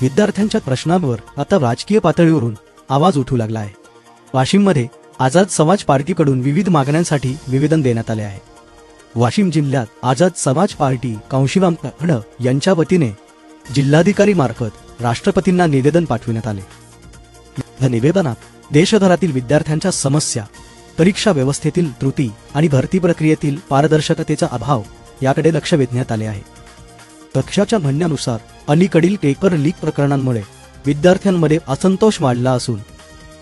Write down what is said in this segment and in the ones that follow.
विद्यार्थ्यांच्या प्रश्नांवर आता राजकीय पातळीवरून आवाज उठू लागला आहे। वाशिममध्ये आझाद समाज पार्टीकडून विविध मागण्यांसाठी निवेदन देण्यात आले आहे। वाशिम जिल्ह्यात आझाद समाज पार्टी कांशीराम खडक यांच्या वतीने जिल्हाधिकारी मार्फत राष्ट्रपतींना निवेदन पाठविण्यात आले। या निवेदनात देशभरातील विद्यार्थ्यांच्या समस्या, परीक्षा व्यवस्थेतील त्रुटी आणि भरती प्रक्रियेतील पारदर्शकतेचा अभाव याकडे लक्ष वेधण्यात आले आहे। पक्षाच्या म्हणण्यानुसार अलीकडील पेपर लीक प्रकरणांमुळे विद्यार्थ्यांमध्ये असंतोष वाढला असून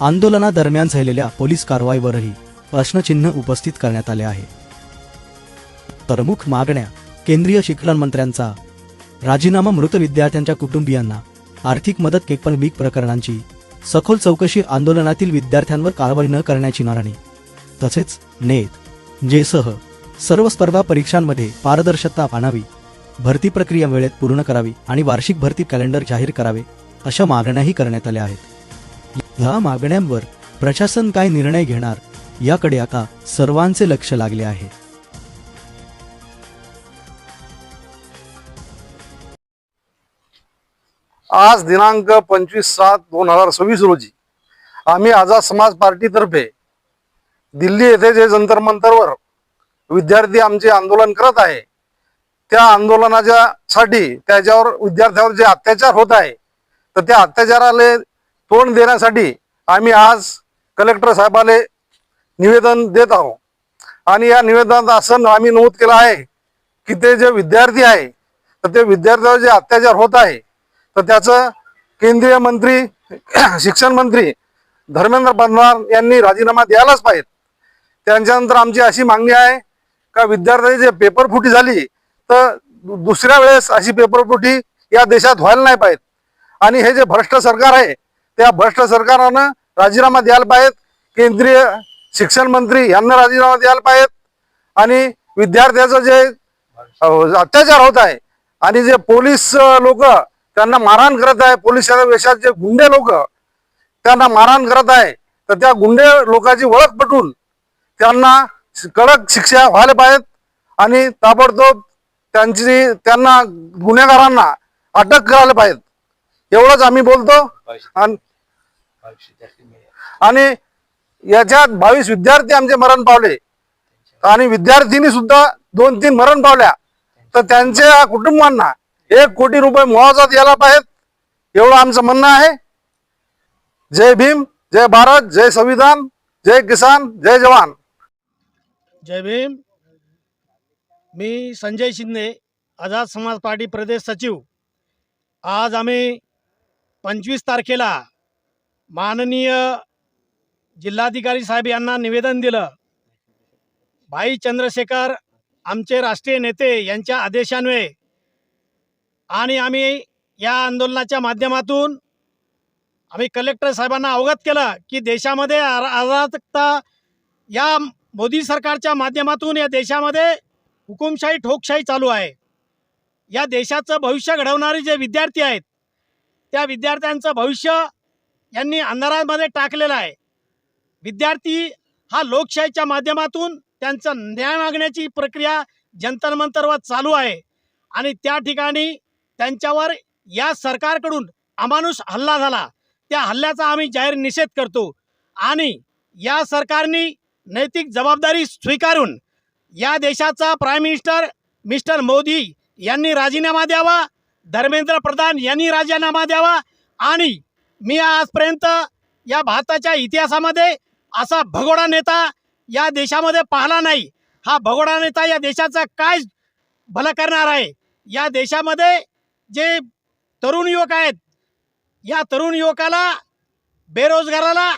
आंदोलनादरम्यान झालेल्या पोलीस कारवाईवरही प्रश्नचिन्ह उपस्थित करण्यात आले आहे। प्रमुख मागण्या केंद्रीय शिक्षण मंत्र्यांचा राजीनामा, मृत विद्यार्थ्यांच्या कुटुंबियांना आर्थिक मदत, पेपर लीक प्रकरणांची सखोल चौकशी, आंदोलनातील विद्यार्थ्यांवर कारवाई न करण्याची मागणी, तसेच नेट जेसह सर्व स्पर्धा परीक्षांमध्ये पारदर्शकता आणावी, भरती प्रक्रिया वेळेत पूर्ण करावी आणि वार्षिक भरती कॅलेंडर जाहीर करावे अशा मागण्याही करण्यात आल्या आहेत। या मागण्यांवर प्रशासन काय निर्णय घेणार याकडे आता सर्वांचे लक्ष लागले आहे। आज दिनांक 25/7/2026 रोजी आम्ही आझाद समाज पार्टीतर्फे दिल्ली येथे जे जंतर मंतरवर विद्यार्थी आमचे आंदोलन करत आहे, त्या आंदोलनाच्या साठी त्याच्यावर विद्यार्थ्यांवर जे अत्याचार होत आहे, तर त्या अत्याचाराला तोंड देण्यासाठी आम्ही आज कलेक्टर साहेबाले निवेदन देत आहोत। आणि या निवेदनात असं आम्ही नमूद केलं आहे की ते जे विद्यार्थी आहे, तर ते विद्यार्थ्यांवर जे अत्याचार होत आहे, तर त्याचं केंद्रीय मंत्री शिक्षण मंत्री धर्मेंद्र प्रधान यांनी राजीनामा द्यायलाच पाहिजे। त्यांच्यानंतर आमची अशी मागणी आहे का विद्यार्थ्यांची जे पेपरफुटी झाली, तर दुसऱ्या वेळेस अशी पेपरफुटी या देशात व्हायला नाही पाहिजे। आणि हे जे भ्रष्ट सरकार आहे, त्या भ्रष्ट सरकारनं राजीनामा द्यायला पाहिजे। केंद्रीय शिक्षण मंत्री यांना राजीनामा द्यायला पाहिजे। आणि विद्यार्थ्याचं जे अत्याचार होत आहे आणि जे पोलीस लोक त्यांना मारहाण करत आहे, पोलिसांच्या वेशात जे गुंडे लोक त्यांना मारहाण करत आहे, तर त्या गुंडे लोकांची ओळख पटवून त्यांना कडक शिक्षा व्हायला पाहिजे आणि ताबडतोब त्यांना गुन्हेगारांना अटक करायला पाहिजे। एवढंच आम्ही बोलतो। आणि याच्यात 22 विद्यार्थी आमचे मरण पावले आणि विद्यार्थिनी सुद्धा 2-3 मरण पावल्या, तर त्यांच्या कुटुंबांना 1 कोटी रुपये मुआवजा द्यायला पाहिजे, एवढं आमचं म्हणणं आहे। जय भीम, जय भारत, जय संविधान, जय किसान, जय जवान। जय भीम। मी संजय शिंदे, आझाद समाज पार्टी प्रदेश सचिव। आज आम्ही 25 तारखेला माननीय जिल्हाधिकारी साहेब यांना निवेदन दिलं। भाई चंद्रशेखर आमचे राष्ट्रीय नेते यांच्या आदेशान्वये आणि आम्ही या आंदोलनाच्या माध्यमातून आम्ही कलेक्टर साहेबांना अवगत केलं की देशामध्ये अराजकता या मोदी सरकारच्या माध्यमातून या देशामध्ये हुकुमशाही, ठोकशाही चालू आहे। या देशाचं भविष्य घडवणारे जे विद्यार्थी आहेत, त्या विद्यार्थ्यांचं भविष्य यांनी अंधारामध्ये टाकलेलं आहे। विद्यार्थी हा लोकशाहीच्या माध्यमातून त्यांचं न्याय मागण्याची प्रक्रिया जंतर मंतरवर चालू आहे आणि त्या ठिकाणी त्यांच्यावर या सरकारकडून अमानुष हल्ला झाला। त्या हल्ल्याचा आम्ही जाहीर निषेध करतो आणि या सरकारने नैतिक जबाबदारी स्वीकारून या देशाचा प्राईम मिनिस्टर मिस्टर मोदी यांनी राजीनामा द्यावा, धर्मेंद्र प्रधान यांनी राजीनामा द्यावा। आणि मी आजपर्यंत या भारताच्या इतिहासामध्ये असा भगोडा नेता या देशामध्ये पाहिला नाही। हा भगोडा नेता या देशाचा काय भलं करणार आहे? या देशामध्ये जे तरुण युवक आहेत, या तरुण युवकाला, बेरोजगाराला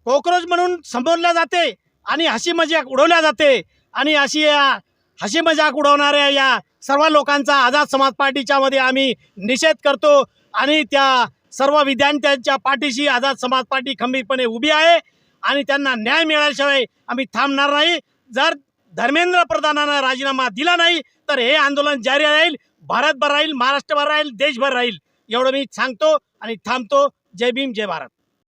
कॉकरोच म्हणून संबोधल्या जाते आणि हसी मजाक उडवल्या जाते। आणि अशी हसी मजाक उडवणाऱ्या या सर्व लोकांचा आझाद समाज पार्टीच्या मध्ये आम्ही निषेध करतो आणि त्या सर्व विद्यार्थ्यांच्या पाठीशी आझाद समाज पार्टी खंबीरपणे उभी आहे आणि त्यांना न्याय मिळाल्याशिवाय आम्ही थांबणार नाही। जर धर्मेंद्र प्रधानांना राजीनामा दिला नाही तर हे आंदोलन जारी राहील, भारतभर राहील, महाराष्ट्रभर राहील, देशभर राहील, एवढं मी सांगतो आणि थांबतो। जय भीम, जय भारत।